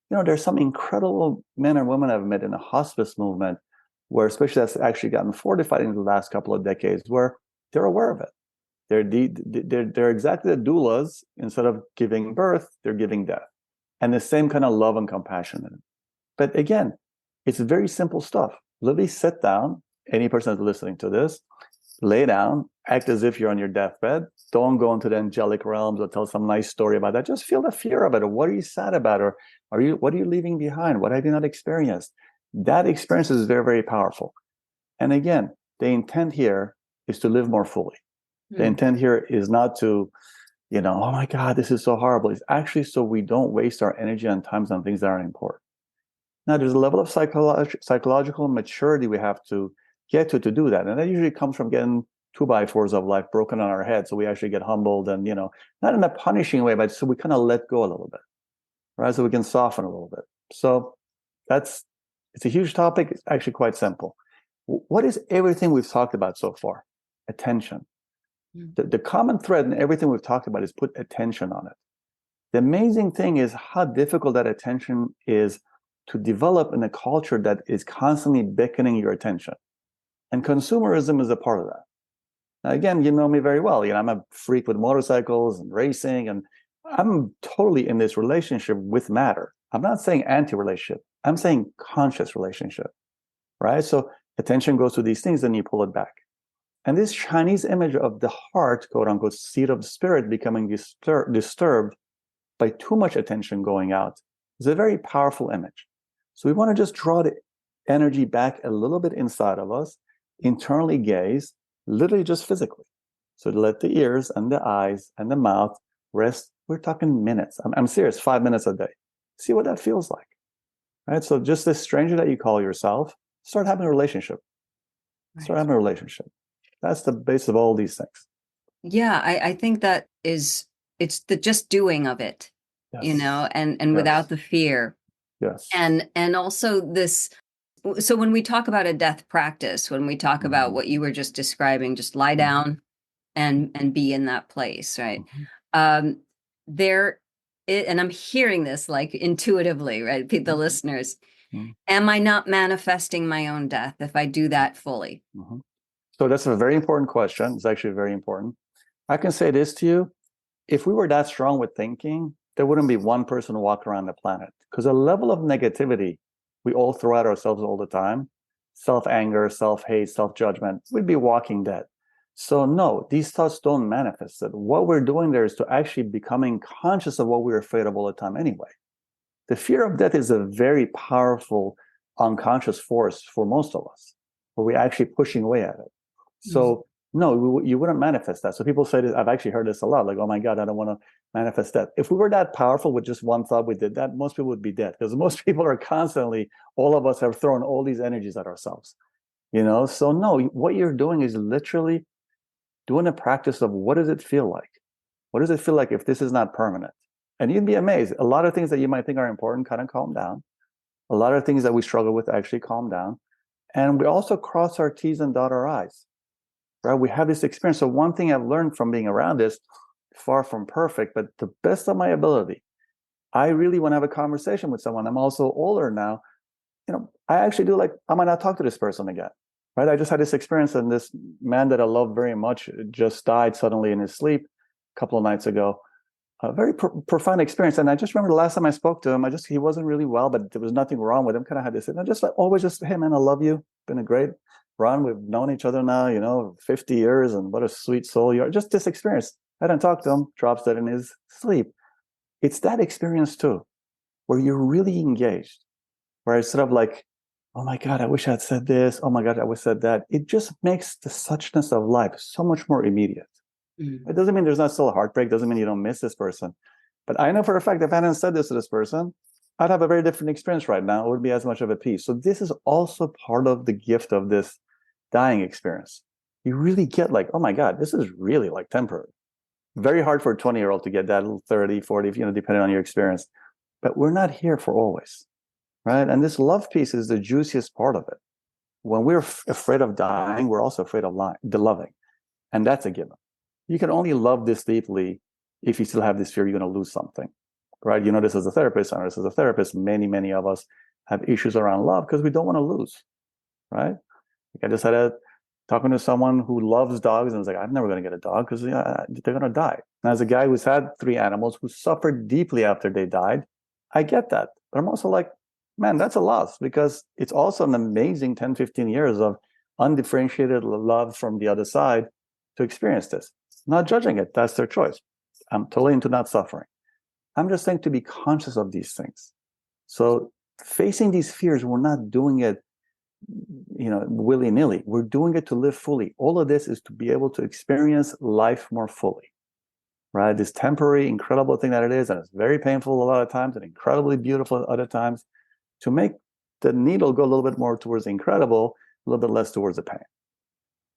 Speaker 1: There's some incredible men and women I've met in the hospice movement, where especially that's actually gotten fortified in the last couple of decades, where they're aware of it. They're exactly the doulas. Instead of giving birth, they're giving death, and the same kind of love and compassion in it. But again, it's very simple stuff. Literally sit down. Any person that's listening to this, lay down, act as if you're on your deathbed. Don't go into the angelic realms or tell some nice story about that. Just feel the fear of it. Or what are you sad about? Or what are you leaving behind? What have you not experienced? That experience is very, very powerful. And again, the intent here is to live more fully. The intent here is not to, oh my God, this is so horrible. It's actually so we don't waste our energy and times on things that aren't important. Now, there's a level of psychological maturity we have to get to do that. And that usually comes from getting 2x4s of life broken on our head. So we actually get humbled and, not in a punishing way, but so we kind of let go a little bit, right? So we can soften a little bit. So it's a huge topic. It's actually quite simple. What is everything we've talked about so far? Attention. The common thread in everything we've talked about is put attention on it. The amazing thing is how difficult that attention is to develop in a culture that is constantly beckoning your attention. And consumerism is a part of that. Now, again, you know me very well. I'm a freak with motorcycles and racing, and I'm totally in this relationship with matter. I'm not saying anti-relationship. I'm saying conscious relationship, right? So attention goes to these things, then you pull it back. And this Chinese image of the heart, quote unquote, seat of the spirit becoming disturbed by too much attention going out is a very powerful image. So we want to just draw the energy back a little bit inside of us, internally gaze, literally just physically. So to let the ears and the eyes and the mouth rest. We're talking minutes. I'm serious, 5 minutes a day. See what that feels like, right? So just this stranger that you call yourself, start having a relationship. Start having a relationship. That's the base of all these things.
Speaker 2: Yeah, I think that is it's the just doing of it, you know, and without the fear.
Speaker 1: Yes.
Speaker 2: And also this, so when we talk about a death practice, when we talk about what you were just describing, just lie down and be in that place, right? There, and I'm hearing this like intuitively, right? The listeners, am I not manifesting my own death if I do that fully?
Speaker 1: So that's a very important question. It's actually very important. I can say this to you. If we were that strong with thinking, there wouldn't be one person walk around the planet, because the level of negativity we all throw at ourselves all the time, self-anger, self-hate, self-judgment, we'd be walking dead. So no, these thoughts don't manifest it. What we're doing there is to actually becoming conscious of what we're afraid of all the time anyway. The fear of death is a very powerful unconscious force for most of us, where we're actually pushing away at it. So no, you wouldn't manifest that. So people say this, I've actually heard this a lot, like, oh my God, I don't want to manifest that. If we were that powerful with just one thought we did that, most people would be dead, because most people are constantly, all of us have thrown all these energies at ourselves, you know? So no, what you're doing is literally doing a practice of what does it feel like? What does it feel like if this is not permanent? And you'd be amazed. A lot of things that you might think are important kind of calm down. A lot of things that we struggle with actually calm down. And we also cross our T's and dot our I's. Right? We have this experience. So one thing I've learned from being around this, far from perfect, but the best of my ability, I really want to have a conversation with someone. I'm also older now. You know, I actually do, like, I might not talk to this person again. Right? I just had this experience, and this man that I love very much just died suddenly in his sleep a couple of nights ago. A very profound experience. And I just remember the last time I spoke to him, he wasn't really well, but there was nothing wrong with him. Kind of had this, and I just like always just, hey man, I love you. Been a great run. We've known each other now, 50 years, and what a sweet soul you are. Just this experience. I didn't talk to him, drops dead in his sleep. It's that experience too, where you're really engaged, where it's sort of like, oh my God, I wish I had said this. Oh my God, I wish I said that. It just makes the suchness of life so much more immediate. It doesn't mean there's not still a heartbreak. Doesn't mean you don't miss this person. But I know for a fact, if I hadn't said this to this person, I'd have a very different experience right now. It wouldn't be as much of a peace. So this is also part of the gift of this dying experience. You really get like, oh my God, this is really like temporary. Very hard for a 20-year-old to get that, 30, 40, depending on your experience. But we're not here for always, right? And this love piece is the juiciest part of it. When we're afraid of dying, we're also afraid of the loving. And that's a given. You can only love this deeply if you still have this fear you're going to lose something, right? This as a therapist, I know this as a therapist, many of us have issues around love because we don't want to lose, right? Like I just had talking to someone who loves dogs, and was like, I'm never going to get a dog because they're going to die. And as a guy who's had 3 animals who suffered deeply after they died, I get that. But I'm also like, man, that's a loss, because it's also an amazing 10, 15 years of undifferentiated love from the other side to experience this. Not judging it. That's their choice. I'm totally into not suffering. I'm just saying to be conscious of these things. So facing these fears, we're not doing it, willy-nilly. We're doing it to live fully. All of this is to be able to experience life more fully, right? This temporary, incredible thing that it is, and it's very painful a lot of times and incredibly beautiful at other times, to make the needle go a little bit more towards the incredible, a little bit less towards the pain.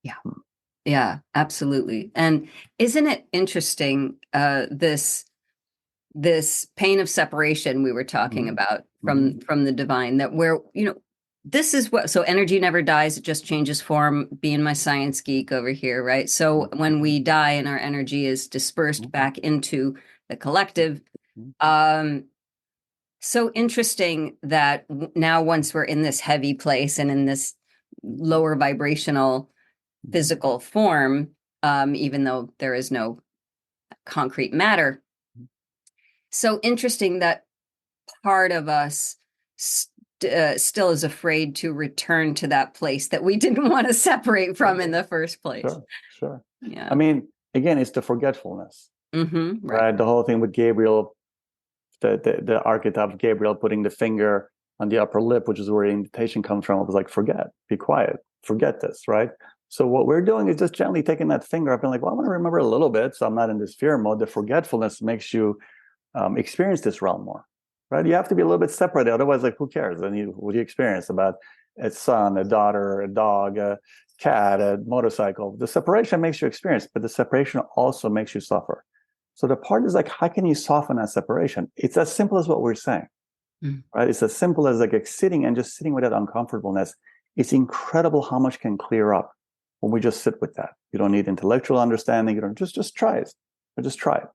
Speaker 2: Yeah. Yeah, absolutely. And isn't it interesting, this pain of separation we were talking about from the divine, that where, this is what, so energy never dies, it just changes form, being my science geek over here, right? So when we die and our energy is dispersed back into the collective, so interesting that now once we're in this heavy place and in this lower vibrational physical form, even though there is no concrete matter. So interesting that part of us still is afraid to return to that place that we didn't want to separate from in the first place.
Speaker 1: Sure.
Speaker 2: Yeah.
Speaker 1: I mean, again, it's the forgetfulness, right? The whole thing with Gabriel, the archetype of Gabriel putting the finger on the upper lip, which is where the invitation comes from. It was like, forget, be quiet, forget this, right? So what we're doing is just gently taking that finger up and like, well, I want to remember a little bit, so I'm not in this fear mode. The forgetfulness makes you experience this realm more, right? You have to be a little bit separated. Otherwise, like, who cares? Then what do you experience about a son, a daughter, a dog, a cat, a motorcycle? The separation makes you experience, but the separation also makes you suffer. So the part is like, how can you soften that separation? It's as simple as what we're saying, right? It's as simple as like sitting and just sitting with that uncomfortableness. It's incredible how much can clear up when we just sit with that. You don't need intellectual understanding. You don't just try it. Or just try it.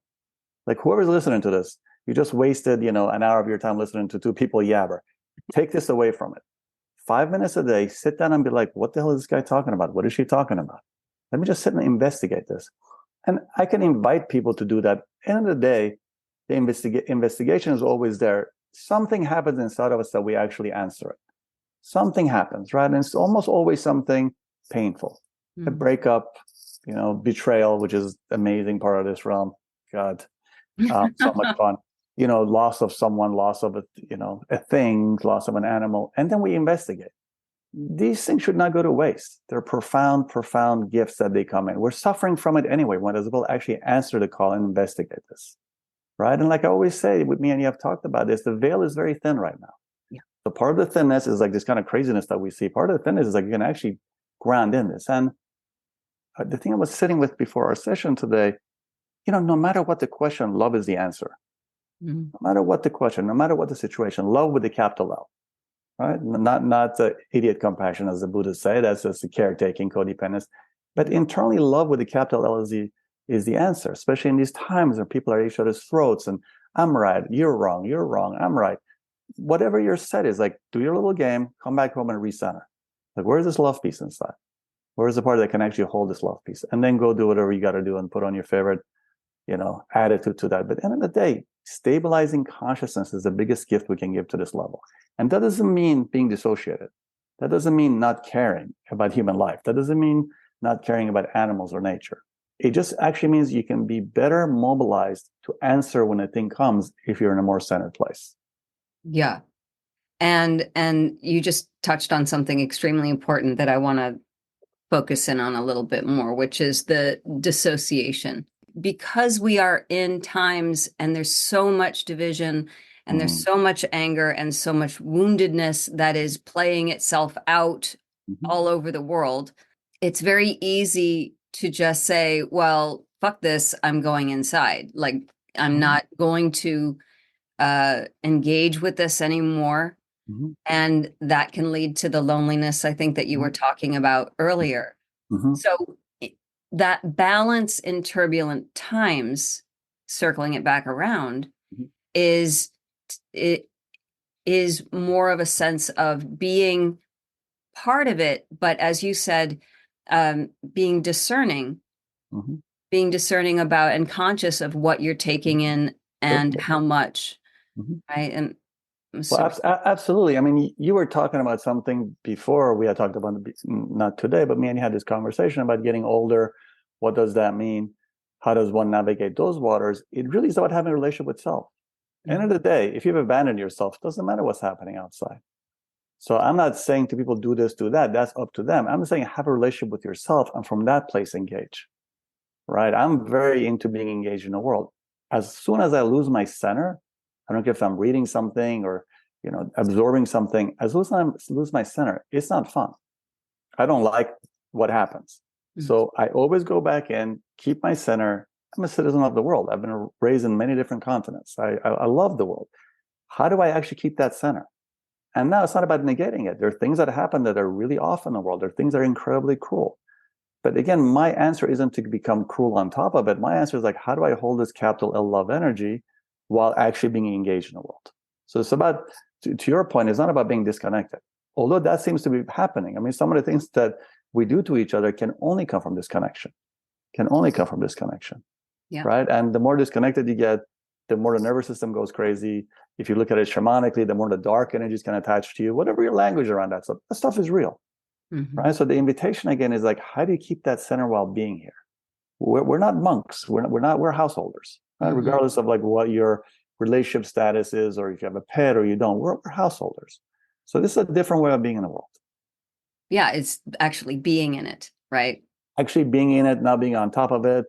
Speaker 1: Like whoever's listening to this, you just wasted, an hour of your time listening to two people yabber. Take this away from it. 5 minutes a day, sit down and be like, what the hell is this guy talking about? What is she talking about? Let me just sit and investigate this. And I can invite people to do that. At the end of the day, the investigation is always there. Something happens inside of us that we actually answer it. Something happens, right? And it's almost always something painful. A breakup, betrayal, which is amazing part of this realm. God, so much fun. Loss of someone, loss of a thing, loss of an animal, and then we investigate. These things should not go to waste. They're profound, profound gifts that they come in. We're suffering from it anyway. Might as well actually answer the call and investigate this, right? And like I always say, with me and you have talked about this, the veil is very thin right now. Yeah. So part of the thinness is like this kind of craziness that we see. Part of the thinness is like you can actually ground in this. And the thing I was sitting with before our session today, no matter what the question, love is the answer. No matter what the question, no matter what the situation, love with the capital L, right? Not the idiot compassion, as the Buddhists say. That's just the caretaking, codependence. But internally, love with the capital L is the answer, especially in these times when people are at each other's throats and I'm right, you're wrong, I'm right. Whatever your set is, like do your little game, come back home and recenter. Like where's this love piece inside? Where's the part that can actually hold this love piece? And then go do whatever you got to do and put on your favorite attitude to that. But at the end of the day, stabilizing consciousness is the biggest gift we can give to this level. And that doesn't mean being dissociated. That doesn't mean not caring about human life. That doesn't mean not caring about animals or nature. It just actually means you can be better mobilized to answer when a thing comes if you're in a more centered place.
Speaker 2: Yeah. And you just touched on something extremely important that I want to focus in on a little bit more, which is the dissociation. Because we are in times and there's so much division and there's so much anger and so much woundedness that is playing itself out all over the world, it's very easy to just say, well, fuck this, I'm going inside. Like, I'm not going to engage with this anymore. And that can lead to the loneliness, I think, that you were talking about earlier. So that balance in turbulent times, circling it back around, is more of a sense of being part of it, but as you said, being discerning about and conscious of what you're taking in and how much, right? And
Speaker 1: absolutely. I mean, you were talking about something before we had talked about, not today, but me and you had this conversation about getting older. What does that mean? How does one navigate those waters? It really is about having a relationship with self. End of the day, if you've abandoned yourself, it doesn't matter what's happening outside. So I'm not saying to people, do this, do that. That's up to them. I'm saying have a relationship with yourself and from that place engage, right? I'm very into being engaged in the world. As soon as I lose my center, I don't care if I'm reading something or, absorbing something. As soon as I lose my center, it's not fun. I don't like what happens. So I always go back in, keep my center. I'm a citizen of the world. I've been raised in many different continents. I love the world. How do I actually keep that center? And now it's not about negating it. There are things that happen that are really off in the world. There are things that are incredibly cruel. But again, my answer isn't to become cruel on top of it. My answer is like, how do I hold this capital L love energy while actually being engaged in the world? So it's about, to your point, it's not about being disconnected. Although that seems to be happening. I mean, some of the things that we do to each other can only come from disconnection. Yeah. Right? And the more disconnected you get, the more the nervous system goes crazy. If you look at it shamanically, the more the dark energies can attach to you, whatever your language around that stuff, that stuff is real. Right? So the invitation again is like, how do you keep that center while being here? We're not monks. We're householders, right? Regardless of like what your relationship status is, or if you have a pet or you don't, we're householders. So this is a different way of being in the world.
Speaker 2: Yeah, it's actually being in it, right?
Speaker 1: Actually being in it, not being on top of it.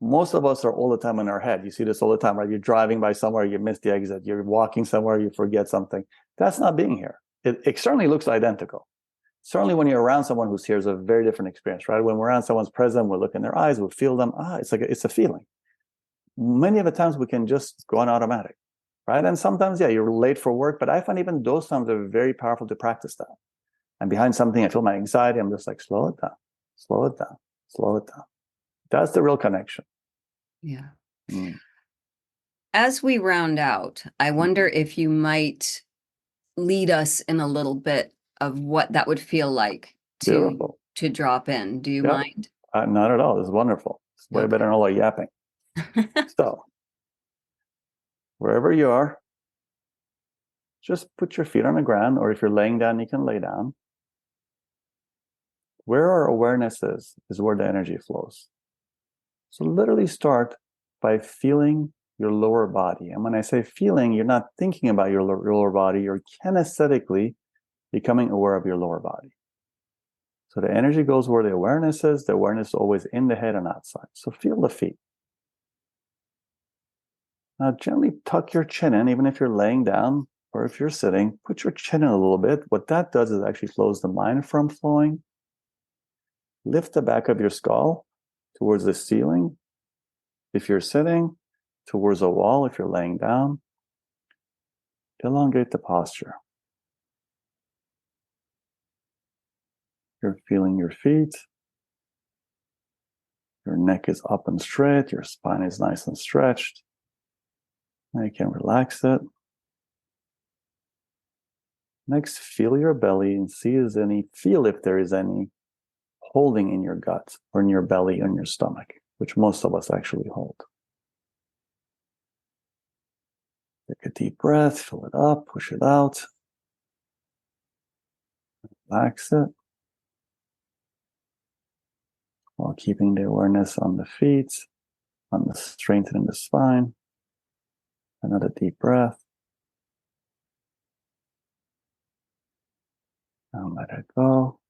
Speaker 1: Most of us are all the time in our head. You see this all the time, right? You're driving by somewhere, you miss the exit. You're walking somewhere, you forget something. That's not being here. It certainly looks identical. Certainly when you're around someone who's here is a very different experience, right? When we're around someone's present, we look in their eyes, we feel them. It's a feeling. many of the times we can just go on automatic, right? And sometimes, yeah, you're late for work, but I find even those times are very powerful to practice that. I'm behind something, I feel my anxiety, I'm just like, slow it down, slow it down, slow it down. That's the real connection.
Speaker 2: Yeah.
Speaker 1: Mm.
Speaker 2: As we round out, I wonder if you might lead us in a little bit of what that would feel like
Speaker 1: Beautiful.
Speaker 2: to drop in. Do you
Speaker 1: Yep.
Speaker 2: mind?
Speaker 1: Not at all. It's wonderful. It's way better than all the yapping. So, wherever you are, just put your feet on the ground, or if you're laying down, you can lay down. Where our awareness is where the energy flows. So literally start by feeling your lower body. And when I say feeling, you're not thinking about your lower body, you're kinesthetically becoming aware of your lower body. So the energy goes where the awareness is. The awareness is always in the head and outside. So feel the feet. Now gently tuck your chin in, even if you're laying down or if you're sitting, put your chin in a little bit. What that does is actually slows the mind from flowing. Lift the back of your skull towards the ceiling. If you're sitting, towards a wall. If you're laying down, elongate the posture. You're feeling your feet. Your neck is up and straight. Your spine is nice and stretched. Now you can relax it. Next, feel your belly and feel if there is any holding in your gut or in your belly or in your stomach, which most of us actually hold. Take a deep breath, fill it up, push it out. Relax it. While keeping the awareness on the feet, on the strengthening the spine. Another deep breath. And let it go.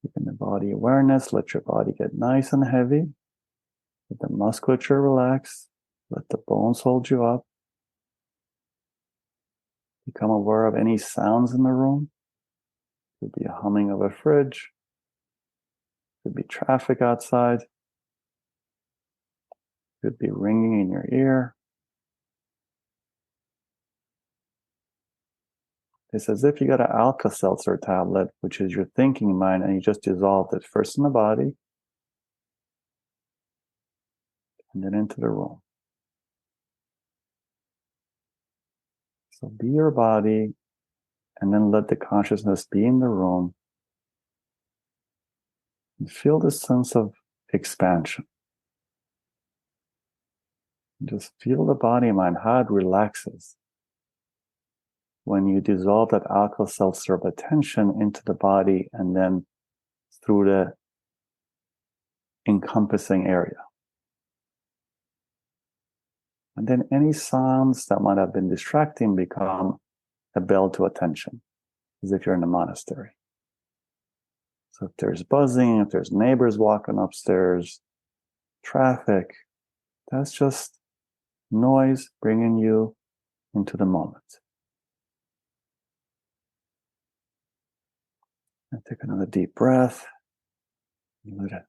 Speaker 1: Keeping the body awareness, let your body get nice and heavy. Let the musculature relax. Let the bones hold you up. Become aware of any sounds in the room. Could be a humming of a fridge. Could be traffic outside. Could be ringing in your ear. It's as if you got an Alka-Seltzer tablet, which is your thinking mind, and you just dissolved it first in the body and then into the room. So be your body, and then let the consciousness be in the room. And feel the sense of expansion. Just feel the body and mind, how it relaxes when you dissolve that Alka-Seltzer of attention into the body and then through the encompassing area. And then any sounds that might have been distracting become a bell to attention, as if you're in a monastery. So if there's buzzing, if there's neighbors walking upstairs, traffic, that's just noise bringing you into the moment. And take another deep breath. Let it.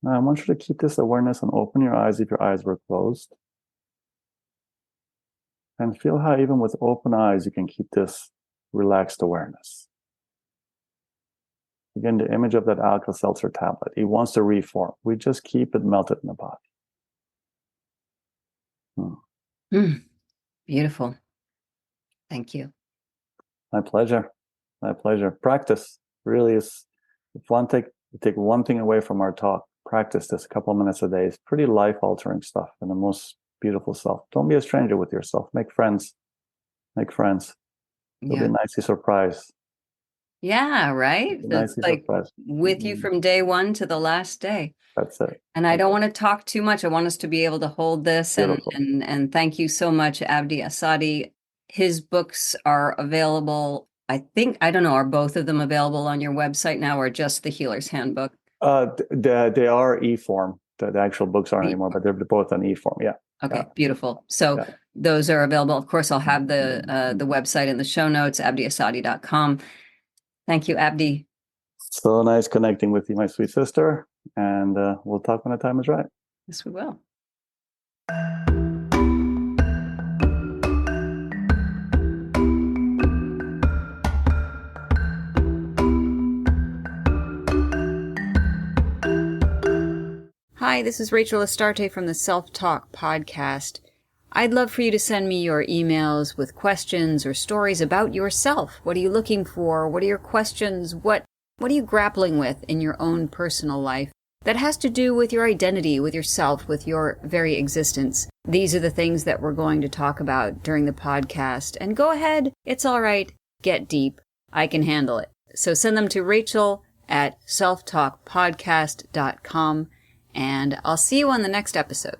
Speaker 1: Now I want you to keep this awareness and open your eyes if your eyes were closed. And feel how even with open eyes you can keep this relaxed awareness. Again, the image of that Alka-Seltzer tablet. It wants to reform. We just keep it melted in the body.
Speaker 2: Beautiful. Thank you.
Speaker 1: My pleasure. My pleasure. Practice really is, if one take one thing away from our talk, practice this a couple of minutes a day. It's pretty life-altering stuff and the most beautiful self. Don't be a stranger with yourself. Make friends. Make friends. You'll be nicely surprised.
Speaker 2: Yeah, right? It's like with you from day one to the last day.
Speaker 1: That's it.
Speaker 2: And I don't want to talk too much. I want us to be able to hold this. And thank you so much, Abdi Assadi. His books are available. I don't know, are both of them available on your website now or just the Healer's Handbook?
Speaker 1: They are e-form. The actual books aren't anymore, but they're both on e-form. Yeah.
Speaker 2: Okay, beautiful. So those are available. Of course, I'll have the website in the show notes, abdiassadi.com. Thank you, Abdi.
Speaker 1: So nice connecting with you, my sweet sister. And we'll talk when the time is right.
Speaker 2: Yes, we will. Hi, this is Rachel Astarte from the Self-Talk Podcast. I'd love for you to send me your emails with questions or stories about yourself. What are you looking for? What are your questions? What are you grappling with in your own personal life that has to do with your identity, with yourself, with your very existence? These are the things that we're going to talk about during the podcast. And go ahead, it's all right, get deep. I can handle it. So send them to Rachel@selftalkpodcast.com, and I'll see you on the next episode.